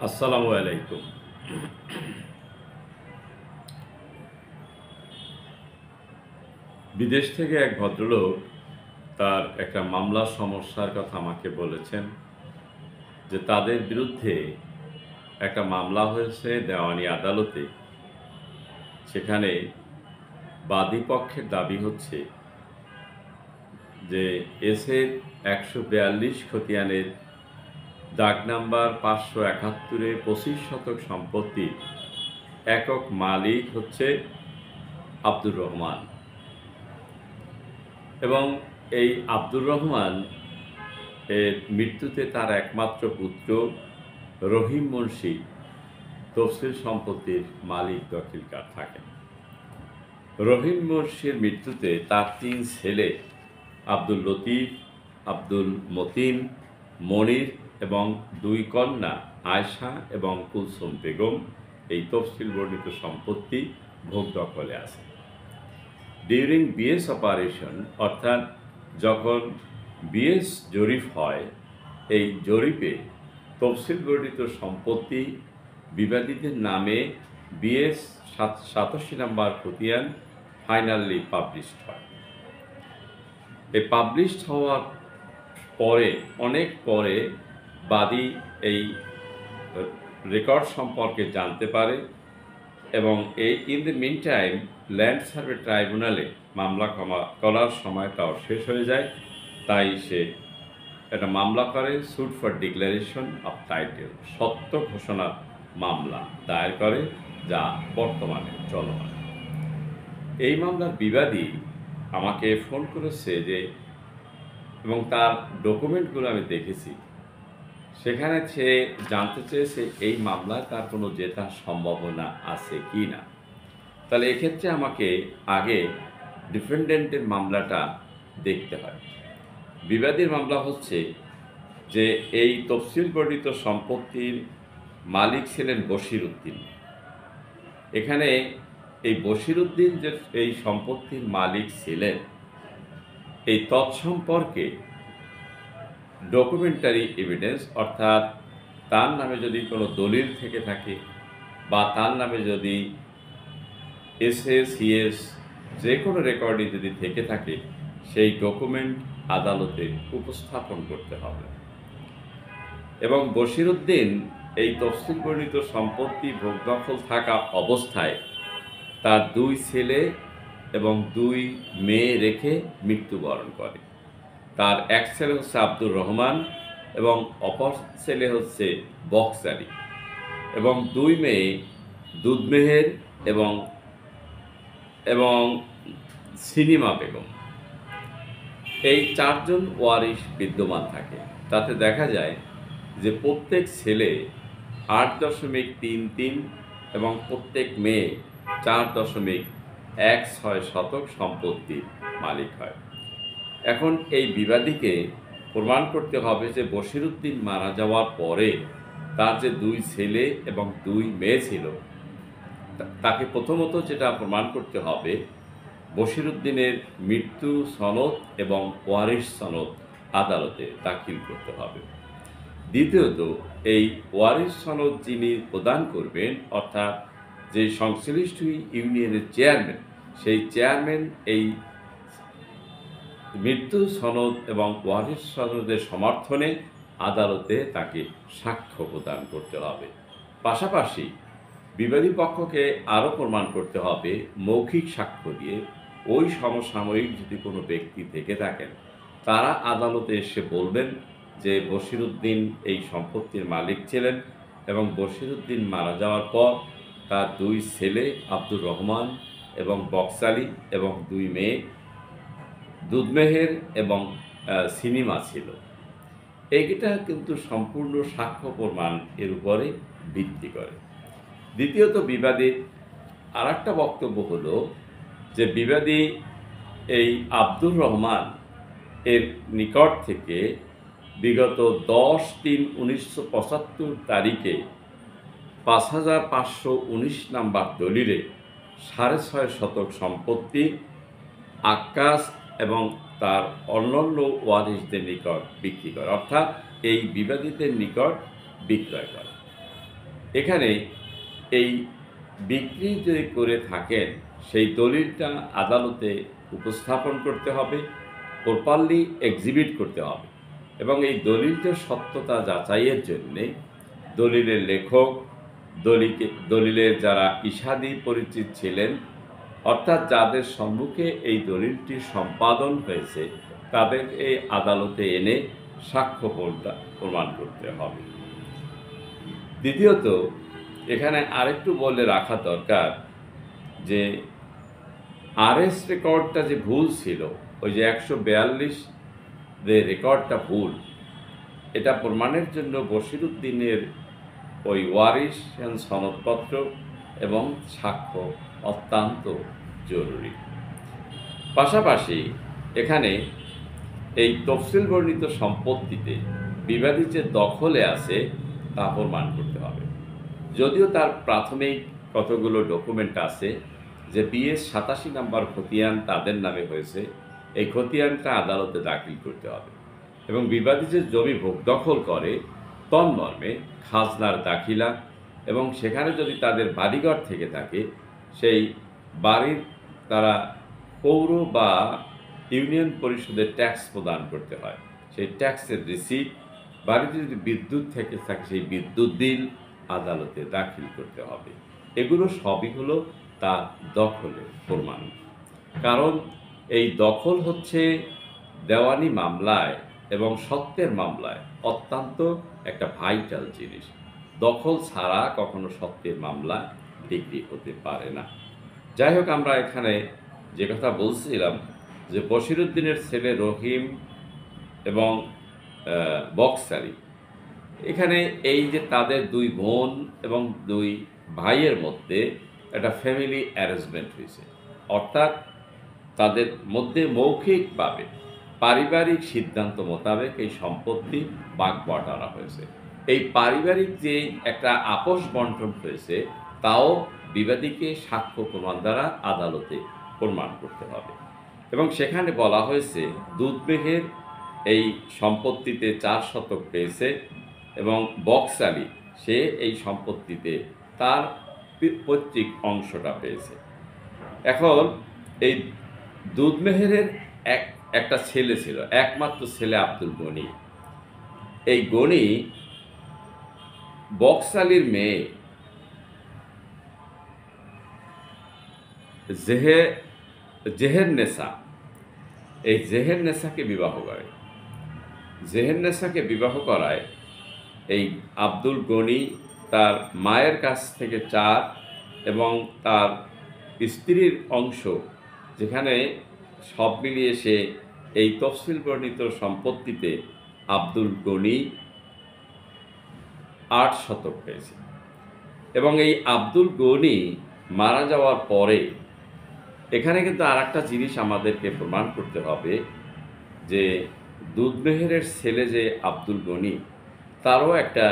আসসালামু আলাইকুম। বিদেশ থেকে এক ভদ্রলোক তার একটা মামলার সমস্যার কথা আমাকে বলেছেন যে তাদের বিরুদ্ধে একটা মামলা হয়েছে দেওয়ানি আদালতে। সেখানে বাদী পক্ষের দাবি হচ্ছে যে এসের ১৪২ খতিয়ানের দাগ নাম্বার ৫৭১-এ ২৫ শতক সম্পত্তির একক মালিক হচ্ছে আব্দুর রহমান এবং এই আব্দুর রহমান এর মৃত্যুতে তার একমাত্র পুত্র রহিম মুন্সি তফসিল সম্পত্তির মালিক দখলদার থাকেন। রহিম মুন্সির মৃত্যুতে তার ৩ ছেলে আব্দুল লতিফ, আব্দুল মতিন, মনির এবং ২ কন্যা আয়েশা এবং কুলসুম বেগম এই তফসিল বর্ণিত সম্পত্তি ভোগ দখলে আছে। ডিউরিং বিএস অপারেশন অর্থাৎ যখন বিএস জরিপ হয়, এই জরিপে তফসিল বর্ণিত সম্পত্তি বিবাদীদের নামে বিএস ৮৭ নম্বর খতিয়ান ফাইনালি পাবলিশড হয়। এই পাবলিশড হওয়ার পরে অনেক পরে বাদী এই রেকর্ড সম্পর্কে জানতে পারে এবং এই in the meantime land survey ট্রাইব্যুনালে মামলা করার সময়টাও শেষ হয়ে যায়। তাই সে একটা মামলা করে, suit for declaration of title, সত্য ঘোষণার মামলা দায়ের করে, যা বর্তমানে চলমান। এই মামলার বিবাদী আমাকে ফোন করেছে যে, এবং তার ডকুমেন্টগুলো আমি দেখেছি, সেখানে সে জানতে চেয়েছে এই মামলায় তার কোনো জেতার সম্ভাবনা আছে কি না। তাহলে এক্ষেত্রে আমাকে আগে ডিফেন্ডেন্টের মামলাটা দেখতে হয়। বিবাদীর মামলা হচ্ছে যে এই তফসিল বর্ণিত সম্পত্তির মালিক ছিলেন বশির উদ্দিন। এখানে এই বশির উদ্দিন যে এই সম্পত্তির মালিক ছিলেন, এই তৎসম্পর্কে ডকুমেন্টারি এভিডেন্স অর্থাৎ তার নামে যদি কোনো দলিল থেকে থাকে বা তার নামে যদি এসএসিএস যে কোনো রেকর্ডই যদি থেকে থাকে, সেই ডকুমেন্ট আদালতে উপস্থাপন করতে হবে। এবং বশির উদ্দিন এই তফসিল বর্ণিত সম্পত্তি ভোগ দখল থাকা অবস্থায় তার ২ ছেলে এবং ২ মেয়ে রেখে মৃত্যুবরণ করে। তার এক ছেলে হচ্ছে আব্দুর রহমান এবং অপর ছেলে হচ্ছে বক্স আলী এবং ২ মেয়ে দুধমেহের এবং এবং সিনিমা বেগম। এই ৪ জন ওয়ারিশ বিদ্যমান থাকে। তাতে দেখা যায় যে প্রত্যেক ছেলে ৮.৩৩ এবং প্রত্যেক মেয়ে ৪.১৬ শতক সম্পত্তির মালিক হয়। এখন এই বিবাদীকে প্রমাণ করতে হবে যে বশির উদ্দিন মারা যাওয়ার পরে তার যে ২ ছেলে এবং ২ মেয়ে ছিল, তাকে প্রথমত যেটা প্রমাণ করতে হবে, বশির উদ্দিনের মৃত্যু সনদ এবং ওয়ারিশ সনদ আদালতে দাখিল করতে হবে। দ্বিতীয়ত, এই ওয়ারিশ সনদ যিনি প্রদান করবেন অর্থাৎ যে সংশ্লিষ্ট ইউনিয়নের চেয়ারম্যান, সেই চেয়ারম্যান এই মৃত্যু সনদ এবং ওয়ারিশ সনদের সমর্থনে আদালতে তাকে সাক্ষ্য প্রদান করতে হবে। পাশাপাশি বিবাদী পক্ষকে আরও প্রমাণ করতে হবে মৌখিক সাক্ষ্য দিয়ে, ওই সমসাময়িক যদি কোনো ব্যক্তি থেকে থাকেন, তারা আদালতে এসে বলবেন যে বশির উদ্দিন এই সম্পত্তির মালিক ছিলেন এবং বশির উদ্দিন মারা যাওয়ার পর তার ২ ছেলে আব্দুর রহমান এবং বক্স আলী এবং ২ মেয়ে দুধমেহের এবং সিনিমা ছিল। এইটা কিন্তু সম্পূর্ণ সাক্ষ্য প্রমাণ এর উপরে ভিত্তি করে। দ্বিতীয়ত, বিবাদীর আরেকটা বক্তব্য হলো যে বিবাদী এই আব্দুর রহমান এর নিকট থেকে বিগত ১০/৩/১৯৭৫ তারিখে ৫৫১৯ নাম্বার দলিলে ৬.৫ শতক সম্পত্তি আক্কাস এবং তার অন্যান্য ওয়ারিশদের নিকট বিক্রি করে, অর্থাৎ এই বিবাদীদের নিকট বিক্রয় করে। এখানে এই বিক্রি যদি করে থাকেন সেই দলিলটা আদালতে উপস্থাপন করতে হবে, প্রপারলি এক্সিবিট করতে হবে এবং এই দলিলটার সত্যতা যাচাইয়ের জন্যে দলিলের লেখক, দলিলের যারা ইশাদি পরিচিত ছিলেন, অর্থাৎ যাদের সম্মুখে এই দলিলটি সম্পাদন হয়েছে তাদেরকে আদালতে এনে সাক্ষ্য প্রমাণ করতে হবে। দ্বিতীয়ত, এখানে আরেকটু বলে রাখা দরকার যে আরএস রেকর্ডটা যে ভুল ছিল, ওই যে 142 যে রেকর্ডটা ভুল, এটা প্রমাণের জন্য বশিরউদ্দিনের ওই ওয়ারিশ সনদপত্র এবং সাক্ষ্য অত্যন্ত জরুরি। পাশাপাশি এখানে এই তফসিল বর্ণিত সম্পত্তিতে বিবাদী যে দখলে আছে তা প্রমাণ করতে হবে। যদিও তার প্রাথমিক কতগুলো ডকুমেন্ট আছে যে BS 87 নম্বর খতিয়ান তাদের নামে হয়েছে, এই খতিয়ানটা আদালতে দাখিল করতে হবে এবং বিবাদী যে জমি ভোগ দখল করে তন্মর্মে খাজনার দাখিলা এবং সেখানে যদি তাদের বাড়িঘর থেকে থাকে সেই বাড়ির তারা পৌর বা ইউনিয়ন পরিষদের ট্যাক্স প্রদান করতে হয়, সেই ট্যাক্সের রিসিপ্ট, বাড়িতে যদি বিদ্যুৎ থেকে থাকে সেই বিদ্যুৎ বিল আদালতে দাখিল করতে হবে। এগুলো সবই হলো তার দখলের প্রমাণ। কারণ এই দখল হচ্ছে দেওয়ানি মামলায় এবং সত্ত্বের মামলায় অত্যন্ত একটা ভাইটাল জিনিস। দখল ছাড়া কখনো সত্ত্বের মামলা ডিগ্রি হতে পারে না। যাই হোক, আমরা এখানে যে কথা বলছিলাম যে বশিরউদ্দিনের ছেলে রহিম এবং বক্সারি, এখানে এই যে তাদের দুই বোন এবং দুই ভাইয়ের মধ্যে একটা ফ্যামিলি অ্যারেঞ্জমেন্ট হয়েছে, অর্থাৎ তাদের মধ্যে মৌখিকভাবে পারিবারিক সিদ্ধান্ত মোতাবেক এই সম্পত্তি ভাগ বটারা হয়েছে। এই পারিবারিক যে একটা আপোষ বন্টন হয়েছে তাও বিবাদীকে সাক্ষ্য প্রমাণ দ্বারা আদালতে প্রমাণ করতে হবে এবং সেখানে বলা হয়েছে দুধমেহের এই সম্পত্তিতে 4 শতক পেয়েছে এবং বক্সালি সে এই সম্পত্তিতে তার পৈতৃক অংশটা পেয়েছে। এখন এই দুধমেহেরের একটা ছেলে ছিল, একমাত্র ছেলে আব্দুল গনি। এই গনি বক্সালির মেয়ে জেহেরনেসা, এই জেহেরনেসাকে বিবাহ করে। জেহেরনেসাকে বিবাহ করায় এই আব্দুল গনি তার মায়ের কাছ থেকে 4 এবং তার স্ত্রীর অংশ, যেখানে সব মিলিয়ে সে এই তফসিল বর্ণিত সম্পত্তিতে আব্দুল গনি 8 শতক পেয়েছে। এবং এই আব্দুল গনি মারা যাওয়ার পরে এখানে কিন্তু আর একটা জিনিস আমাদেরকে প্রমাণ করতে হবে যে দুধমেহেরের ছেলে যে আব্দুল গনি, তারও একটা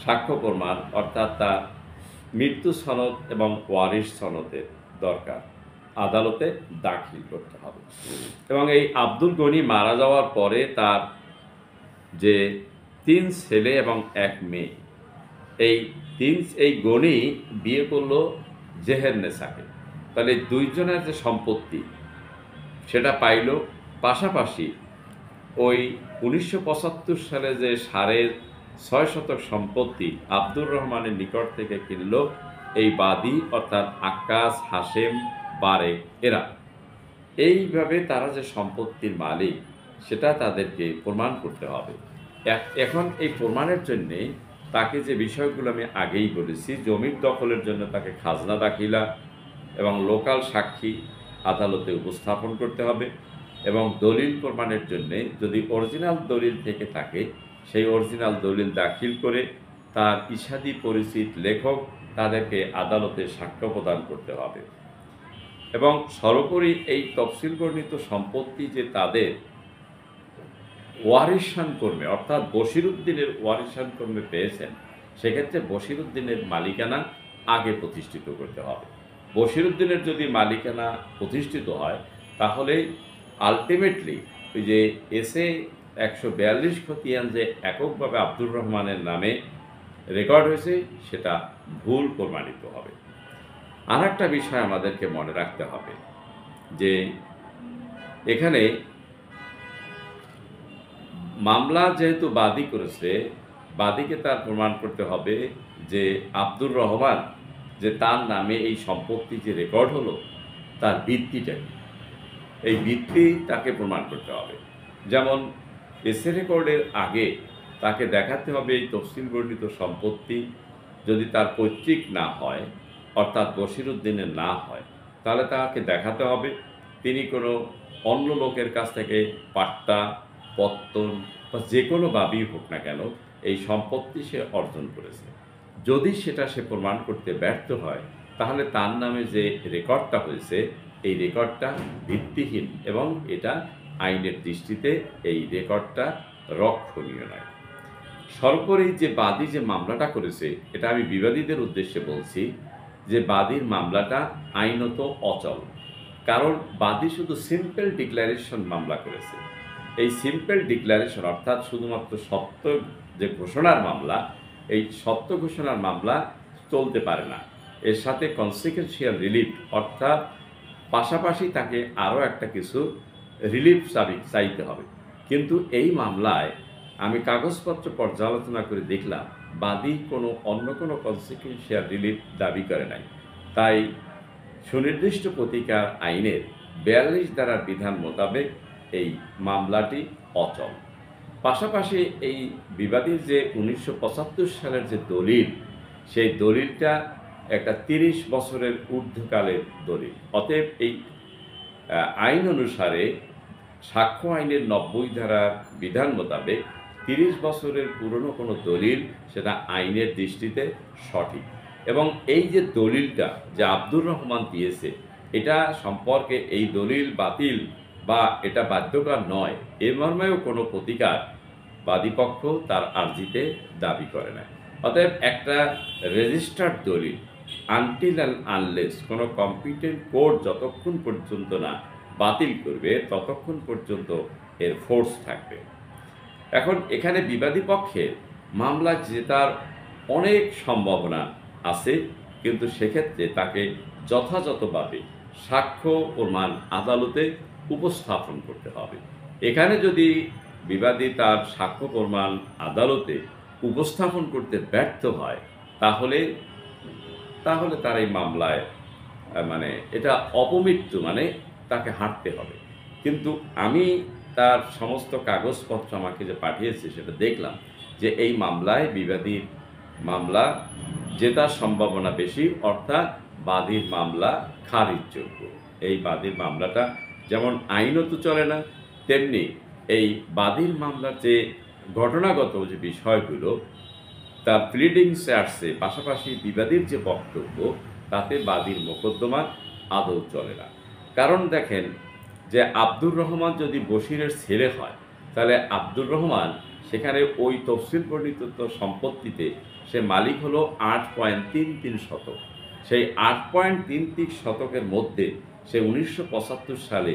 সাক্ষ্য প্রমাণ, অর্থাৎ তার মৃত্যু সনদ এবং ওয়ারিশ সনদের দরকার, আদালতে দাখিল করতে হবে। এবং এই আব্দুল গনি মারা যাওয়ার পরে তার যে 3 ছেলে এবং 1 মেয়ে, এই গনি বিয়ে করলো জেহেরনেসাকে, তাহলে দুইজনের যে সম্পত্তি সেটা পাইল। পাশাপাশি ওই 1975 সালে যে 6.5 শতক সম্পত্তি আব্দুর রহমানের নিকট থেকে কিনল এই বাদী, অর্থাৎ আক্কাস, হাশেম, বারেক, এরা এইভাবে তারা যে সম্পত্তির মালিক সেটা তাদেরকে প্রমাণ করতে হবে। এখন এই প্রমাণের জন্যে তাকে যে বিষয়গুলো আমি আগেই বলেছি, জমির দখলের জন্য তাকে খাজনা দাখিলা এবং লোকাল সাক্ষী আদালতে উপস্থাপন করতে হবে এবং দলিল প্রমাণের জন্যে যদি অরিজিনাল দলিল থেকে থাকে সেই অরিজিনাল দলিল দাখিল করে তার ইশাদি পরিচিত লেখক তাদেরকে আদালতে সাক্ষ্য প্রদান করতে হবে। এবং সর্বোপরি এই তফসিল বর্ণিত সম্পত্তি যে তাদের ওয়ারিশান কর্মে, অর্থাৎ বশিরউদ্দিনের ওয়ারিশান কর্মে পেয়েছেন, সেক্ষেত্রে বশিরউদ্দিনের মালিকানা আগে প্রতিষ্ঠিত করতে হবে। বশিরউদ্দিনের যদি মালিকানা প্রতিষ্ঠিত হয় তাহলে আলটিমেটলি ওই যে এসে 142 খতিয়ান যে এককভাবে আব্দুর রহমানের নামে রেকর্ড হয়েছে সেটা ভুল প্রমাণিত হবে। আর একটা বিষয় আমাদেরকে মনে রাখতে হবে যে এখানে মামলা যেহেতু বাদী করেছে, বাদীকে তার প্রমাণ করতে হবে যে আব্দুর রহমান যে তার নামে এই সম্পত্তি যে রেকর্ড হলো তার ভিত্তিটা কি, এই ভিত্তি তাকে প্রমাণ করতে হবে। যেমন এসএ রেকর্ডের আগে তাকে দেখাতে হবে এই তফসিল বর্ণিত সম্পত্তি যদি তার পৈতৃক না হয়, অর্থাৎ বশিরউদ্দিনের না হয়, তাহলে তাকে দেখাতে হবে তিনি কোনো অন্য লোকের কাছ থেকে পাট্টা, পত্তন বা যে কোনোভাবেই হোক না কেন এই সম্পত্তি সে অর্জন করেছে। যদি সেটা সে প্রমাণ করতে ব্যর্থ হয়, তাহলে তার নামে যে রেকর্ডটা হয়েছে এই রেকর্ডটা ভিত্তিহীন এবং এটা আইনের দৃষ্টিতে এই রেকর্ডটা রক্ষণীয় নয়। সর্বোপরি যে বাদী যে মামলাটা করেছে, এটা আমি বিবাদীদের উদ্দেশ্যে বলছি যে বাদীর মামলাটা আইনত অচল। কারণ বাদী শুধু সিম্পল ডিক্লারেশন মামলা করেছে। এই সিম্পল ডিক্লারেশন অর্থাৎ শুধুমাত্র সত্য যে ঘোষণার মামলা, এই সত্য ঘোষণার মামলা চলতে পারে না। এর সাথে কনসিকুয়েন্সিয়াল রিলিফ অর্থাৎ পাশাপাশি তাকে আরও একটা কিছু রিলিফ চাইতে হবে। কিন্তু এই মামলায় আমি কাগজপত্র পর্যালোচনা করে দেখলাম বাদী অন্য কোনো কনসিকুয়েন্সিয়াল রিলিফ দাবি করে নাই। তাই সুনির্দিষ্ট প্রতিকার আইনের 42 ধারার বিধান মোতাবেক এই মামলাটি অচল। পাশাপাশি এই বিবাদীর যে 1975 সালের যে দলিল, সেই দলিলটা একটা 30 বছরের ঊর্ধ্বকালের দলিল। অতএব এই আইন অনুসারে সাক্ষ্য আইনের 90 ধারার বিধান মোতাবেক 30 বছরের পুরনো কোনো দলিল সেটা আইনের দৃষ্টিতে সঠিক। এবং এই যে দলিলটা যে আব্দুর রহমান দিয়েছে, এটা সম্পর্কে এই দলিল বাতিল বা এটা বাধ্যকর নয় এ মর্মেও কোনো প্রতিকার বাদীপক্ষ তার আর্জিতে দাবি করে না। অতএব একটা রেজিস্টার্ড দলিল আনটিল অ্যান্ড আনলেস কোনো কম্পিটেন্ট কোর্ট যতক্ষণ পর্যন্ত না বাতিল করবে ততক্ষণ পর্যন্ত এর ফোর্স থাকবে। এখন এখানে বিবাদী পক্ষের মামলা জেতার অনেক সম্ভাবনা আছে, কিন্তু সেক্ষেত্রে তাকে যথাযথভাবে সাক্ষ্য প্রমাণ আদালতে উপস্থাপন করতে হবে। এখানে যদি বিবাদী তার সাক্ষ্য প্রমাণ আদালতে উপস্থাপন করতে ব্যর্থ হয়, তাহলে তার এই মামলায় এটা অপমৃত্যু, তাকে হাঁটতে হবে। কিন্তু আমি তার সমস্ত কাগজপত্র আমাকে যে পাঠিয়েছে সেটা দেখলাম যে এই মামলায় বিবাদীর মামলা জেতার সম্ভাবনা বেশি, অর্থাৎ বাদীর মামলা খারিজযোগ্য। এই বাদীর মামলাটা যেমন আইনত চলে না, তেমনি এই বাদীর মামলার যে ঘটনাগত যে বিষয়গুলো তার প্লিডিংসে আসছে, পাশাপাশি বিবাদীর যে বক্তব্য তাতে বাদীর মোকদ্দমা আদৌ চলে না। কারণ দেখেন যে আব্দুর রহমান যদি বশিরের ছেলে হয়, তাহলে আব্দুর রহমান সেখানে ওই তফসিল বর্ণিত সম্পত্তিতে সে মালিক হলো 8.33 শতক। সেই 8.33 শতকের মধ্যে সে 1975 সালে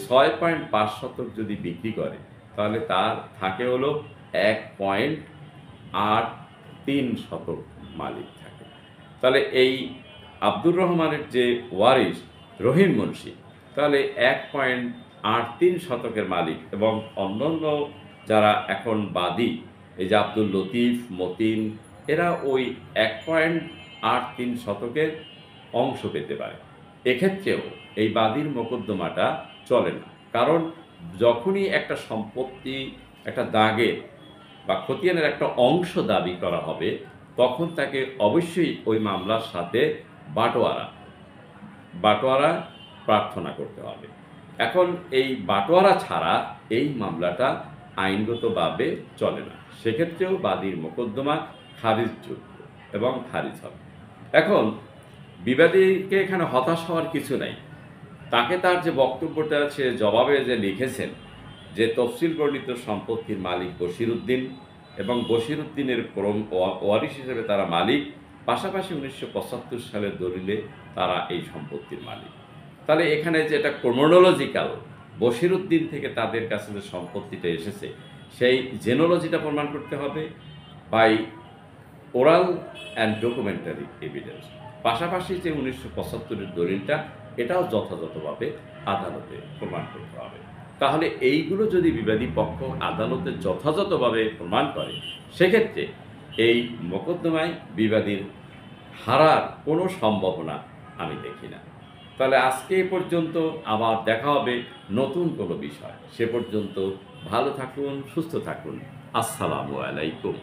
6.5 শতক যদি বিক্রি করে, তাহলে তার থাকে হলো 1.83 শতক মালিক থাকে। তাহলে এই আব্দুর রহমানের যে ওয়ারিশ রহিম মুন্সি, তাহলে 1.83 শতকের মালিক। এবং অন্যান্য যারা এখন বাদী, এই যে আব্দুল লতিফ, মতিন, এরা ওই 1.83 শতকের অংশ পেতে পারে। এক্ষেত্রেও এই বাদীর মোকদ্দমাটা চলে না। কারণ যখনই একটা সম্পত্তি একটা দাগের বা খতিয়ানের একটা অংশ দাবি করা হবে, তখন তাকে অবশ্যই ওই মামলার সাথে বাটোয়ারা প্রার্থনা করতে হবে। এখন এই বাটোয়ারা ছাড়া এই মামলাটা আইনগতভাবে চলে না। সেক্ষেত্রেও বাদীর মোকদ্দমা খারিজযোগ্য এবং খারিজ হবে। এখন বিবাদীকে এখানে হতাশ হওয়ার কিছু নাই। তাকে তার যে বক্তব্যটা সে জবাবে যে লিখেছেন যে তফসিল বর্ণিত সম্পত্তির মালিক বশিরউদ্দিন এবং বশিরউদ্দিনের ওয়ারিশ হিসেবে তারা মালিক, পাশাপাশি 1975 সালের দলিলে তারা এই সম্পত্তির মালিক। তাহলে এখানে যে এটা ক্রোনোলজিক্যাল বশিরউদ্দিন থেকে তাদের কাছে যে সম্পত্তিটা এসেছে সেই জেনোলজিটা প্রমাণ করতে হবে by oral and documentary evidence. পাশাপাশি যে 1975-এর দলিলটা, এটাও যথাযথভাবে আদালতে প্রমাণ করতে হবে। তাহলে এইগুলো যদি বিবাদী পক্ষ আদালতে যথাযথভাবে প্রমাণ করে, সেক্ষেত্রে এই মোকদ্দমায় বিবাদীর হারার কোনো সম্ভাবনা আমি দেখি না। তাহলে আজকে এ পর্যন্ত, আবার দেখা হবে নতুন কোনো বিষয়। সে পর্যন্ত ভালো থাকুন, সুস্থ থাকুন। আসসালামু আলাইকুম।